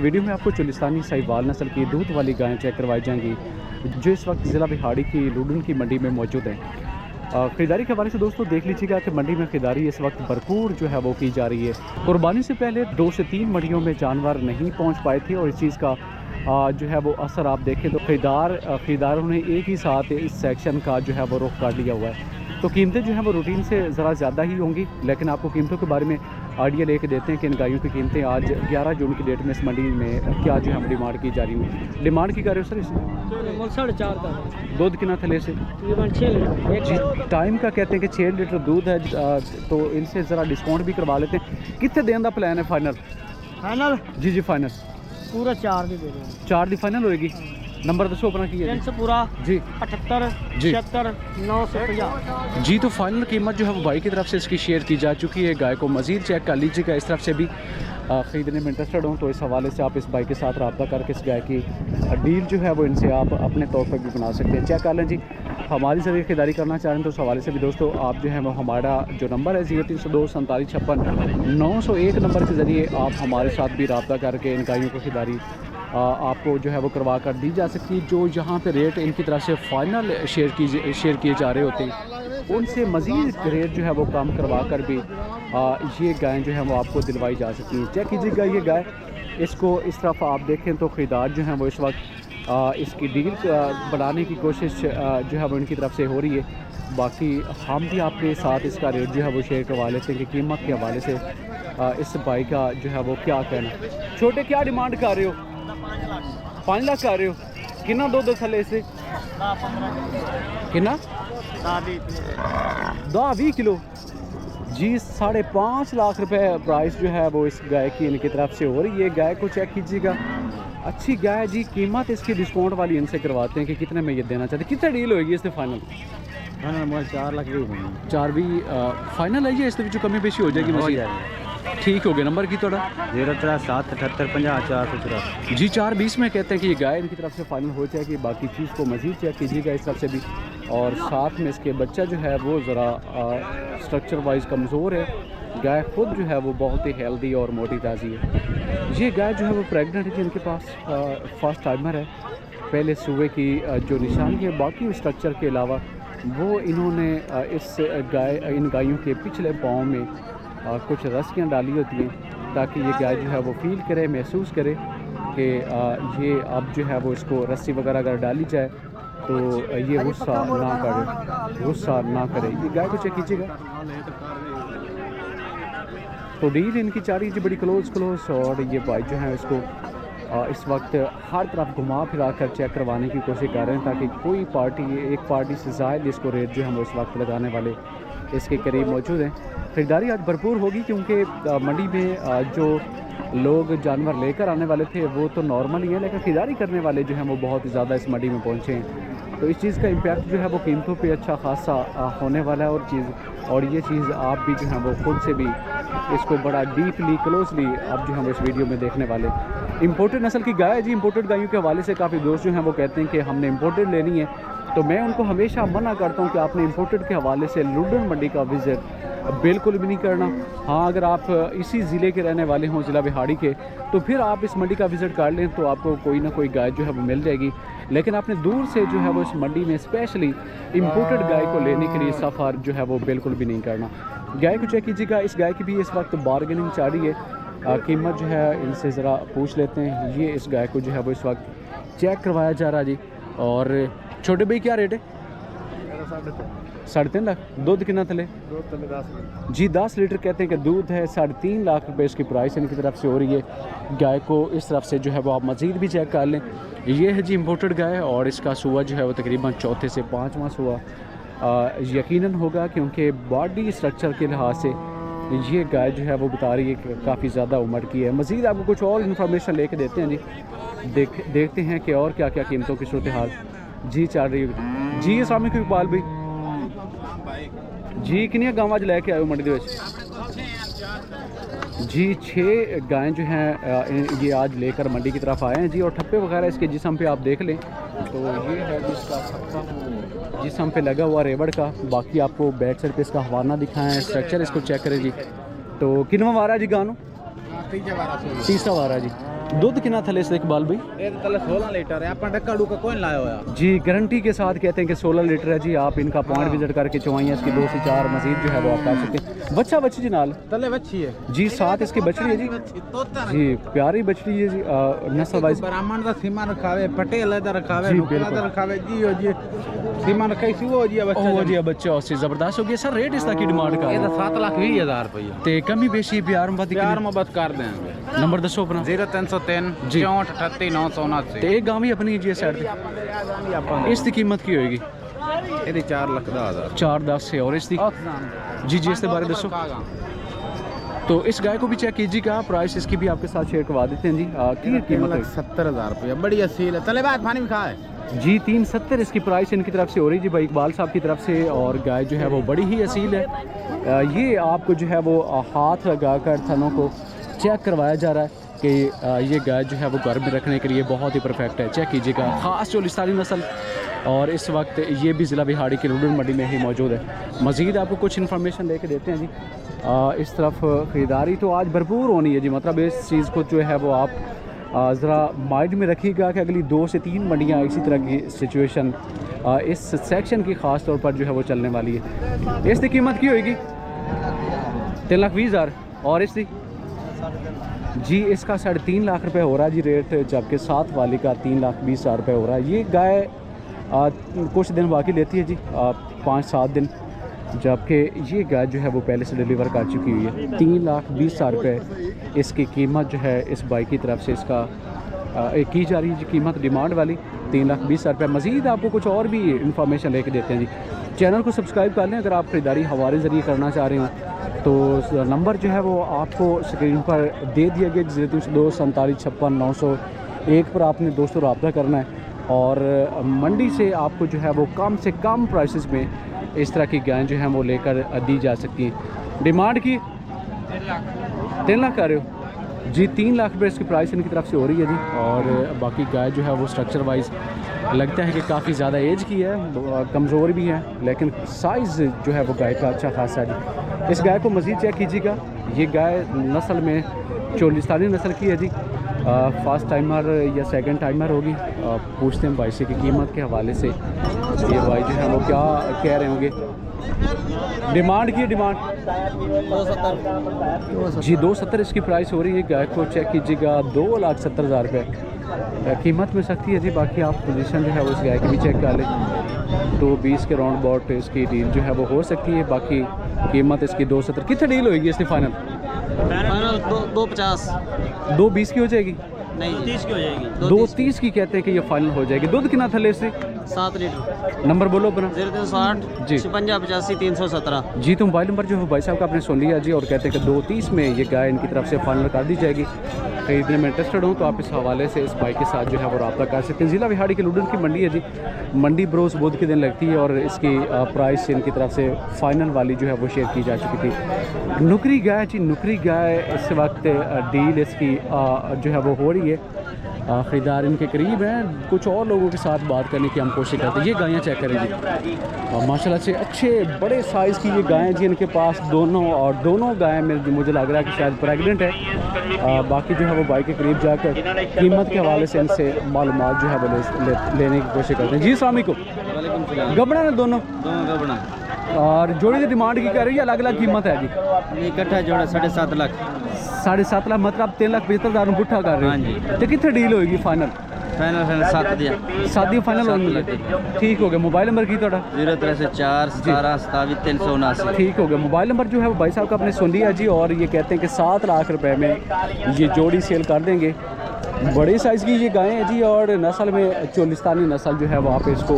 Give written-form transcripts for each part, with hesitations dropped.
Video में आपको चुलिस्तानी साहिवाल नस्ल की दूध वाली गायें चेक करवाई जाएंगी जो इस वक्त ज़िला बिहाड़ी की लुडन की मंडी में मौजूद है। ख़रीदारी के हवाले से दोस्तों देख लीजिएगा कि मंडी में ख़रीदारी इस वक्त भरपूर जो है वो की जा रही है। कुर्बानी से पहले 2 से 3 मंडियों में जानवर नहीं पहुंच पाए थे और इस चीज़ का जो है वो असर आप देखें तो ख़रीदारों ने एक ही साथ इस सेक्शन का जो है वो रुख कर लिया हुआ है। तो कीमतें जो है वो रूटीन से ज़रा ज़्यादा ही होंगी, लेकिन आपको कीमतों के बारे में आइडिया लेके देते हैं कि इन गायों की कीमतें आज 11 जून की डेट में इस मंडी में क्या जो है हम डिमांड की जा रही है। डिमांड की कर रहे हो सर इसमें 4.5 का दूध कितना थले से जी टाइम का कहते हैं कि 6 लीटर दूध है, तो इनसे ज़रा डिस्काउंट भी करवा लेते हैं। कितने देने का प्लान है फाइनल? जी फाइनल पूरा 4 दे रहे हैं। 4 दी फाइनल होएगी। नंबर दसो अपना की है पूरा जी 78 जी 76 950 जी। तो फाइनल कीमत जो है वो भाई की तरफ से इसकी शेयर की जा चुकी है। गाय को मज़ीद चेक कर लीजिएगा, इस तरफ से भी ख़रीदने में इंटरेस्टेड हों तो इस हवाले से आप इस भाई के साथ रब्ता करके इस गाय की डील जो है वो इनसे आप अपने तौर पर भी बना सकते हैं। चेक कर लें जी। हमारी ज़रिए खरीदारी करना चाह रहे हैं तो उस हवाले से भी दोस्तों आप जो है वो हमारा जो नंबर है 0302 47 56 901 नंबर के ज़रिए आप हमारे साथ भी रब्ता करके इन गायों को खरीदारी आपको जो है वो करवा कर दी जा सकती है। जो यहाँ पे रेट इनकी तरफ से फाइनल शेयर किए जा रहे होते हैं उनसे मज़ीद रेट जो है वो कम करवा कर भी ये गायें जो है वो आपको दिलवाई जा सकती हैं। चेक कीजिएगा ये गाय, इसको इस तरफ आप देखें तो ख़रीदार जो है वो इस वक्त इसकी डील बढ़ाने की कोशिश जो है वो इनकी तरफ से हो रही है। बाकी हम भी आपके साथ इसका रेट जो है वो शेयर करवा लेते हैं कि कीमत के हवाले से इस भाई का जो है वो क्या कहना। छोटे क्या डिमांड कर रहे हो? 5 लाख कर रहे हो? कितना दूध थले से? कितना 10-20 किलो जी। 5.5 लाख रुपए प्राइस जो है वो इस गाय की इनकी तरफ से हो रही है। गाय को चेक कीजिएगा, अच्छी गाय जी। कीमत इसकी डिस्काउंट वाली इनसे करवाते हैं कि कितने में ये देना चाहते हैं। कितने डील होगी इससे फाइनल? 4 लाख 4 भी फाइनल है जी। इस विच कमी पेशी हो जाएगी मसीह ठीक हो गया। नंबर की थोड़ा 037 78 50 484 जी 420 में कहते हैं कि ये गाय इनकी तरफ से फाइनल हो जाएगी। बाकी चीज़ को मज़ीद चेक कीजिएगा इस तरफ से भी। और साथ में इसके बच्चा जो है वो ज़रा स्ट्रक्चर वाइज कमज़ोर है। गाय खुद जो है वो बहुत ही हेल्दी और मोटी ताज़ी है। ये गाय जो है वो प्रेग्नेंट है, इनके पास फर्स्ट टाइमर है। पहले सूबे की जो निशानी है, बाकी स्ट्रक्चर के अलावा वो इन्होंने इन गायों के पिछले पाँव में कुछ रस्सियाँ डाली होती हैं ताकि ये गाय जो है वो फील करे, महसूस करे कि ये अब जो है वो इसको रस्सी वगैरह अगर डाली जाए तो ये गुस्सा ना करे। ये गाय को चेक कीजिएगा। तो डील इनकी जा रही है बड़ी क्लोज और ये भाई जो है इसको इस वक्त हर तरफ घुमा फिरा कर चेक करवाने की कोशिश कर रहे हैं ताकि कोई एक पार्टी से ज़ायद इसको रेट जो हम इस वक्त लगाने वाले इसके करीब मौजूद हैं। ख़रीदारी आज भरपूर होगी क्योंकि मंडी में जो लोग जानवर लेकर आने वाले थे वो तो नॉर्मल ही हैं, लेकिन ख़रीदारी करने वाले जो हैं वो बहुत ज़्यादा इस मंडी में पहुँचे हैं। तो इस चीज़ का इम्पैक्ट जो है वो कीमतों पे अच्छा खासा होने वाला है। और ये चीज़ आप भी जो है वो खुद से भी इसको बड़ा डीपली क्लोजली आप जो हम इस वीडियो में देखने वाले। इम्पोर्टेड नस्ल की गाय है जी। इम्पोर्टेड गायों के हवाले से काफ़ी दोस्त जो हैं वो कहते हैं कि हमने इम्पोर्टेड लेनी है, तो मैं उनको हमेशा मना करता हूँ कि आपने इम्पोर्टेड के हवाले से लुडन मंडी का विज़िट बिल्कुल भी नहीं करना। हाँ, अगर आप इसी ज़िले के रहने वाले हों, ज़िला बिहाड़ी के, तो फिर आप इस मंडी का विज़िट कर लें तो आपको कोई ना कोई गाय जो है वो मिल जाएगी। लेकिन आपने दूर से जो है वो इस मंडी में स्पेशली इम्पोर्टेड गाय को लेने के लिए सफ़र जो है वो बिल्कुल भी नहीं करना। गाय को चेक कीजिएगा। इस गाय की भी इस वक्त बारगेनिंग चल रही है। कीमत जो है इनसे ज़रा पूछ लेते हैं। ये इस गाय को जो है वो इस वक्त चेक करवाया जा रहा है जी। और छोटे भाई क्या रेट है? 3.5 लाख। दूध कितना थले? 10 जी 10 लीटर कहते हैं कि दूध है। 3.5 लाख रुपए इसकी प्राइस इनकी तरफ से हो रही है। गाय को इस तरफ से जो है वो आप मज़ीद भी चेक कर लें। ये है जी इम्पोर्टेड गाय और इसका सुआ जो है वो तकरीबन 4 से 5वां सुआ यकीनन होगा क्योंकि बॉडी स्ट्रक्चर के लिहाज से ये गाय जो है वो बता रही है कि काफ़ी ज़्यादा उम्र की है। मज़ीद आपको कुछ और इन्फॉर्मेशन लेके देते हैं जी। देखते हैं कि और क्या क्या कीमतों की सूरत हाल जी चल रही है जी। अस्सलाम वालेकुम इकबाल भाई जी। कितनी गावां लैके आए हो मंडी दे जी? 6 गायें जो हैं ये आज लेकर मंडी की तरफ आए हैं जी। और ठप्पे वगैरह इसके जिस्म पे आप देख लें तो ये है जिसका ठप्पा जिस्म पे लगा हुआ रेवड़ का। बाकी आपको बैक साइड पे इसका हवाना दिखाएं, स्ट्रक्चर इसको चेक करें जी। तो किनवा वारा जी गानो? तीसरा वारा जी। दुध कितना थले से इकबाल भाई? ये तो तले 16 लीटर है। अपन डक्का डुका कोई लाया होया जी गारंटी के साथ कहते हैं कि 16 लीटर है जी। आप इनका पॉइंट विजिट करके चवाइयाँ इसकी 2 से 4 मजीद जो है वो आप कर सकते हैं। बच्चा बच्ची जी नाल तले बच्ची है जी, साथ इसकी बछड़ी है जी। जी प्यारी बछड़ी है जी। नस्ल वाइज ब्राह्मण का सीमा रखावे, पटेल का रखावे, जी, नुकरा बिल्कुल। का रखावे जी। हो जी सीमा रखाई सी हो जी बच्चा ओ जी बच्चा उससे ज़बरदस्त हो गया सर। रेट इसका की डिमांड का ये तो 7,20,000 रुपया ते कमी बेशी प्यार मत प्यार मोहब्बत कर देंगे। नंबर दसो अपना 0303 जी। 64 38 979 ते एक गांव ही अपनी जी साइड पे। इसकी कीमत की होएगी? ये 4,10,000 4-10 से। और इसकी जी जी इसके बारे दसो। तो इस गाय को भी चेक कीजिएगा, प्राइस इसकी भी आपके साथ शेयर करवा देते हैं जी। की कीमत है 70,000 रुपया। बड़ी असील है। तले बात पानी में खाए जी। 370 इसकी प्राइस इनकी तरफ से हो रही जी भाई इकबाल साहब की तरफ से। और गाय जो है वो बड़ी ही असील है। ये आपको जो है वो हाथ लगा कर थनों को चेक करवाया जा रहा है कि ये गाय जो है वो घर में रखने के लिए बहुत ही परफेक्ट है। चेक कीजिएगा, ख़ास चोलिस्तानी नस्ल। और इस वक्त ये भी ज़िला बिहाड़ी की लुडन मंडी में ही मौजूद है। मज़ीद आपको कुछ इन्फॉर्मेशन लेके देते हैं जी। इस तरफ ख़रीदारी तो आज भरपूर होनी है जी। मतलब इस चीज़ को जो है वो आप ज़रा माइंड में रखिएगा कि अगली 2 से 3 मंडियाँ इसी तरह की सिचुएशन इस सेक्शन की ख़ास तौर पर जो है वो चलने वाली है। इसकी कीमत की होगी 3,20,000। और इसकी जी इसका 3.5 लाख रुपए हो रहा है जी रेट, जबकि साथ वाली का 3,20,000 रुपये हो रहा है। ये गाय कुछ दिन बाकी लेती है जी, 5-7 दिन, जबकि ये गाय जो है वो पहले से डिलीवर कर चुकी हुई है। 3,20,000 रुपये इसकी कीमत जो है इस बाइक की तरफ से इसका की जा रही है जी कीमत, डिमांड वाली 3,20,000 रुपये। मज़ीद आपको कुछ और भी इंफॉर्मेशन लेके देते हैं जी। चैनल को सब्सक्राइब कर लें अगर आप ख़रीदारी हवाले ज़रिए करना चाह रहे हो। तो नंबर जो है वो आपको स्क्रीन पर दे दिया गया 02 47 56 901 पर आपने दोस्तों रब्ता करना है। और मंडी से आपको जो है वो कम से कम प्राइसेस में इस तरह की गायें जो हैं वो लेकर दी जा सकती हैं। डिमांड की 3 लाख कर रहे हो जी। 3 लाख रुपये इसकी प्राइस इनकी तरफ से हो रही है जी। और बाकी गाय जो है वो स्ट्रक्चर वाइज लगता है कि काफ़ी ज़्यादा एज की है, कमज़ोर भी है, लेकिन साइज़ जो है वो गाय का अच्छा खासा है जी। इस गाय को मज़ीद चेक कीजिएगा। ये गाय नस्ल में चोलिस्तानी नस्ल की है जी। फर्स्ट टाइमर या सेकंड टाइमर होगी। पूछते हैं भाई से की कीमत के हवाले से ये भाई जो है वो क्या कह रहे होंगे। डिमांड की डिमांड 270 जी 270 इसकी प्राइस हो रही है। गाय को चेक कीजिएगा 2,70,000 रुपये कीमत में सकती है जी। बाकी आप पोजीशन जो है वो इस गाय की भी चेक कर लें तो 20 के राउंड अबाउट इसकी डील जो है वो हो सकती है। बाकी कीमत इसकी 270। कितने डील होगी इसकी फाइनल? 250 220 की हो जाएगी? नहीं 30 की हो जाएगी। 230 की कहते हैं कि ये फाइनल हो जाएगी। दूध कितना थले से? 7 लीटर। नंबर बोलो अपना। 0360 जी 56 85 317 जी। तो मोबाइल नंबर जो है भाई साहब का आपने सुन लिया जी। और कहते हैं कि 230 में ये गाय इनकी तरफ से फाइनल कर दी जाएगी। खरीदने में इंटरेस्टेड हो तो आप इस हवाले से इस बाइक के साथ जो है वो रब्ता कर सकते हैं। ज़िला बिहाड़ी की लुडन की मंडी है जी। मंडी बरोज़ बुध के दिन लगती है और इसकी प्राइस इनकी तरफ से फाइनल वाली जो है वो शेयर की जा चुकी थी। नुकरी गाय जी, नुकरी गाय इस वक्त डील इसकी जो है वो हो रही है। ख़रीदार इनके करीब हैं। कुछ और लोगों के साथ बात करने की हम कोशिश करते हैं। ये गायें चेक करें जी। और माशाल्लाह से अच्छे बड़े साइज़ की ये गायें जी इनके पास दोनों। और दोनों गायें में मुझे लग रहा है कि शायद प्रेग्नेंट है। बाकी जो है वो बाइक के करीब जाकर कीमत के हवाले से इनसे मालूमात जो है वो लेने की कोशिश करते हैं जी। अस्सलाम वालेकुम। गबड़ा ना दोनों गबड़ा और जोड़ी की डिमांड की कर रही है? अलग अलग कीमत है जी। इकट्ठा जोड़ा 7.5 लाख। 7.5 लाख मतलब 3,75,000 पुट्ठा कर रहे हैं। तो कितने डील होगी फाइनल? फाइनल 7 दिया। 7 दी फाइनल होगी। ठीक हो गया। मोबाइल नंबर की थोड़ा? 0304 17 27 379। ठीक हो गया। मोबाइल नंबर जो है वो भाई साहब का आपने सुन लिया जी। और ये कहते हैं कि 7 लाख रुपए में ये जोड़ी सेल कर देंगे। बड़ी साइज़ की ये गायें हैं जी। और नस्ल में चोलिस्तानी नस्ल जो है वो आप इसको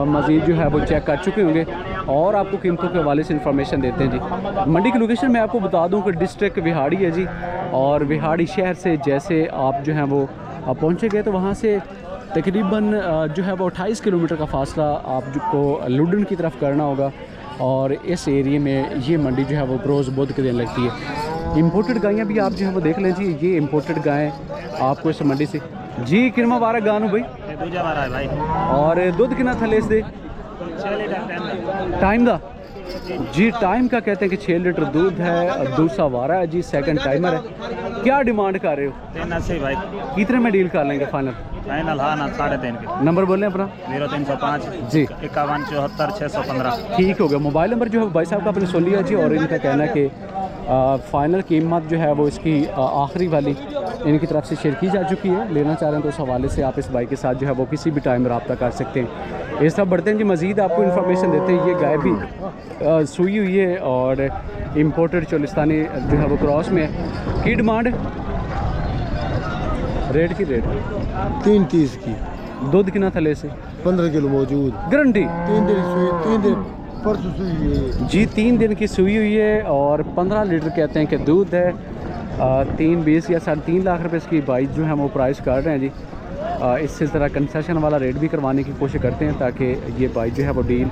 मज़ीद जो है वो चेक कर चुके होंगे। और आपको कीमतों के हवाले से इन्फॉर्मेशन देते हैं जी। मंडी की लोकेशन मैं आपको बता दूं कि डिस्ट्रिक्ट बिहाड़ी है जी। और बिहाड़ी शहर से जैसे आप जो हैं वो पहुँचेंगे तो वहाँ से तकरीबन जो है वो 28 किलोमीटर का फासला आपको लुडन की तरफ करना होगा। और इस एरिए में ये मंडी जो है वो रोज़ बुध के दिन लगती है। इम्पोर्टेड गायें भी आप जो है वो देख लें जी। ये इम्पोर्टेड गायें आपको इस मंडी से जी। किरमा बारा गानू भाई भाई। और दुध कितना थले इस दे टाइम दा जी टाइम का कहते हैं कि 6 लीटर दूध है, दूसरा वारा है जी, सेकंड टाइमर है। क्या डिमांड कर रहे हो? 380 भाई। कितने में डील कर लेंगे फाइनल? फाइनल हाँ ना 3.5 के। नंबर बोलें अपना। 0305 जी 51 74 615। ठीक हो गया। मोबाइल नंबर जो है भाई साहब का आपने सुन लिया जी, और इनका कहना है कि फ़ाइनल कीमत जो है वो इसकी आखिरी वाली इनकी तरफ से शेयर की जा चुकी है। लेना चाह रहे हैं तो उस हवाले से आप इस भाई के साथ जो है वो किसी भी टाइम रब्ता कर सकते हैं। ये सब बढ़ते हैं जी, मज़ीद आपको इन्फॉर्मेशन देते हैं। ये गाय भी सुई हुई है और इम्पोर्टेड चोलिस्तानी जो है वो क्रॉस में है। की डिमांड रेट की रेट 330 की। दूध कितना थले से? 15 किलो मौजूद। गारंटी 3 दिन सुई, 3 दिन परसों सुई है जी, 3 दिन की सुई हुई है और 15 लीटर कहते हैं कि दूध है। 320 या 3.5 लाख रुपए इसकी बाइक जो है वो प्राइस कर रहे हैं जी। इससे ज़रा कंसेशन वाला रेट भी करवाने की कोशिश करते हैं ताकि ये बाइक जो है वो डील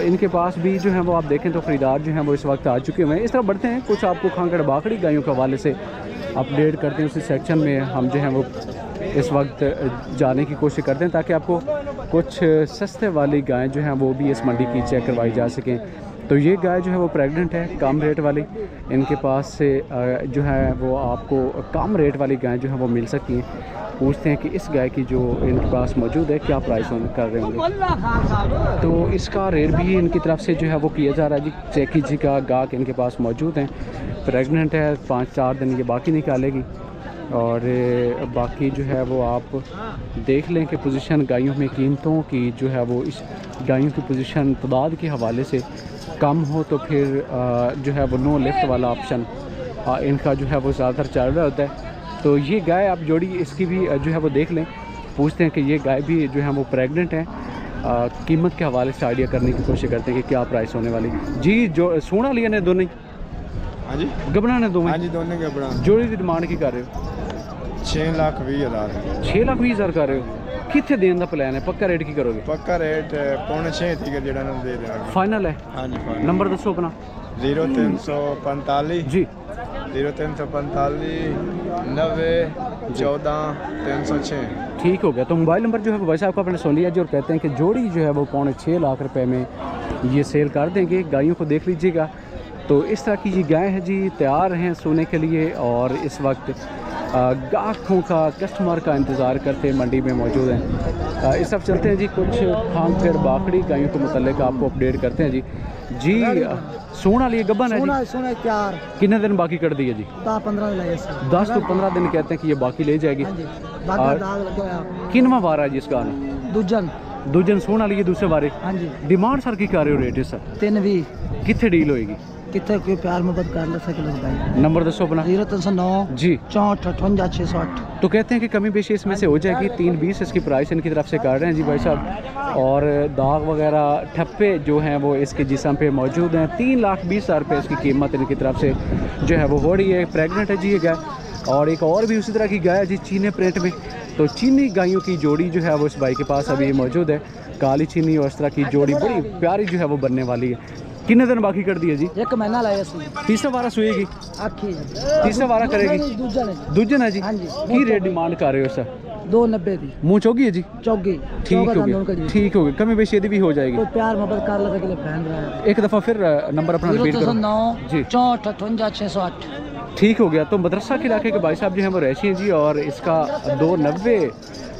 इनके पास भी जो है वो आप देखें तो ख़रीदार जो हैं वो इस वक्त आ चुके हुए हैं। इस तरह बढ़ते हैं, कुछ आपको खांगड़ बाखड़ी गायों के हवाले से अपडेट करते हैं। उसी सेक्शन में हम जो हैं वो इस वक्त जाने की कोशिश करते हैं ताकि आपको कुछ सस्ते वाली गायें जो हैं वो भी इस मंडी की चेक करवाई जा सकें। तो ये गाय जो है वो प्रेग्नेंट है, कम रेट वाली। इनके पास से जो है वो आपको कम रेट वाली गाय जो है वो मिल सकती हैं। पूछते हैं कि इस गाय की जो इनके पास मौजूद है क्या प्राइस कर रहे होंगे। तो इसका रेट भी इनकी तरफ से जो है वो किया जा रहा है जी। चेक कीजिए का गाहक इनके पास मौजूद हैं, प्रेग्नेंट है, 5-4 दिन ये बाकी निकालेगी। और बाकी जो है वो आप देख लें कि पोजीशन गायों में कीमतों की जो है वो इस गायों की पोजीशन तादाद के हवाले से कम हो तो फिर जो है वो नो लिफ्ट वाला ऑप्शन इनका जो है वो ज़्यादातर चल रहा होता है। तो ये गाय आप जोड़ी इसकी भी जो है वो देख लें। पूछते हैं कि ये गाय भी जो है वो प्रेग्नेंट है। कीमत के हवाले से आइडिया करने की कोशिश करते हैं कि क्या प्राइस होने वाली जी। जो सोना लिया ने दोनों हाँ जी, गबना ने दो हाँ जी, दोनों के बड़ा जोड़ी की डिमांड की कर रहे हो? 6,20,000 6,20,000 कर रहे हो। कितने देने का प्लान है? पक्का रेट की करोगे? पक्का रेट 5.5 थी कि जेड़ा दे देंगे। फाइनल है? हाँ जी फाइनल। नंबर दसो अपना। 0345 जी 0345 90 14 306। ठीक हो गया। तो मोबाइल नंबर जो है वो भाई साहब को आपने सुन लिया जी, और कहते हैं कि जोड़ी जो है वो 6.25 लाख रुपए में ये सेल कर देंगे। गायों को देख लीजिएगा। तो इस तरह की ये गाय है जी, तैयार हैं सोने के लिए और इस वक्त गाहकों का, कस्टमर का इंतज़ार करते मंडी में मौजूद हैं। इस सब चलते हैं जी, कुछ खांगड़ बाखड़ी गायों के मुतल्लिक आपको अपडेट करते हैं जी। जी सोना लिए गब्बन है जी, सोना तैयार। कितने दिन बाकी कर दिए जी? 10 तो 15 दिन कहते हैं कि ये बाकी ले जाएगी। किनवा वारा है जी इसका? दूजन सोना लिए दूसरे बारे। हाँ जी। डिमांड सर की कर रहे हो रेट सर? 320 कितने डील होएगी? कितने कोई प्यार मोहब्बत कर ले सके भाई। नंबर दसो अपना। 0309 जी 64 58 608। तो कहते हैं कि कमी पेशी इसमें से हो जाएगी। 320 इसकी प्राइस इनकी तरफ से कर रहे हैं जी भाई साहब। और दाग वगैरह ठप्पे जो हैं वो इसके जिस्म पे मौजूद हैं। 3,20,000 रुपये इसकी कीमत इनकी तरफ से जो है वो हो रही है। प्रेग्नेंट है जी ये गाय। और एक और भी उसी तरह की गाय है जी, चीनी प्रिंट में। तो चीनी गायों की जोड़ी जो है वो इस भाई के पास अभी मौजूद है। काली चीनी और इस तरह की जोड़ी बड़ी प्यारी जो है वो बनने वाली है। कितने दिन बाकी कर दिए जी? 1 महीना लाया तीसरा वारा सुएगी? आखी तीसरा वारा करेगी? दूजन है जी। हाँ जी। की रेट डिमांड कर रहे हो सर? 290 दी मुँह चौगी है जी। चौगी। ठीक हो गया, ठीक हो गया। कमी बेशी यदि भी हो जाएगी। कोई प्यार मोहब्बत कर ले सके पहन रहा है। एक दफ़ा फिर नंबर अपना रिपीट करो। 0309 जी 64 58 608। ठीक हो गया। तो मदरसा के इलाके के भाई साहब जो हैं वो रहशी हैं जी, और इसका 290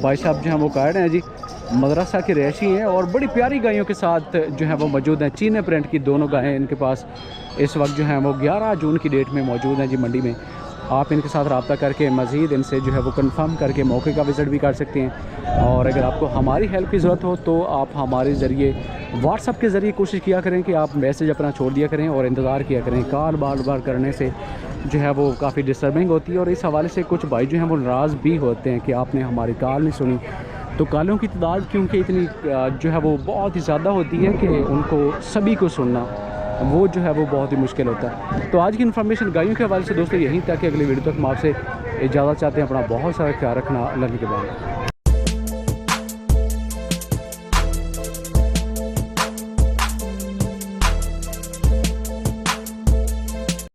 भाई साहब जो हैं वो काट रहे हैं जी। मदरसा के रहशी हैं और बड़ी प्यारी गायों के साथ जो है वो मौजूद हैं। चीने प्रिंट की दोनों गायें इनके पास इस वक्त जो हैं वो 11 जून की डेट में मौजूद हैं जी मंडी में। आप इनके साथ रब्ता करके मज़ीद इनसे जो है वो कंफर्म करके मौके का विज़िट भी कर सकते हैं। और अगर आपको हमारी हेल्प की ज़रूरत हो तो आप हमारे ज़रिए व्हाट्सअप के ज़रिए कोशिश किया करें कि आप मैसेज अपना छोड़ दिया करें और इंतज़ार किया करें। कॉल बार बार करने से जो है वो काफ़ी डिस्टर्बिंग होती है और इस हवाले से कुछ भाई जो हैं वो नाराज़ भी होते हैं कि आपने हमारी कॉल नहीं सुनी। तो कॉलों की तादाद क्योंकि इतनी जो है वो बहुत ही ज़्यादा होती है कि उनको सभी को सुनना वो जो है वो बहुत ही मुश्किल होता है। तो आज की इन्फॉर्मेशन गायों के हवाले से दोस्तों यहीं तक। अगली वीडियो तक हम आपसे इजाज़त चाहते हैं। अपना बहुत सारा ख्याल रखना। अल्लाह के बाद।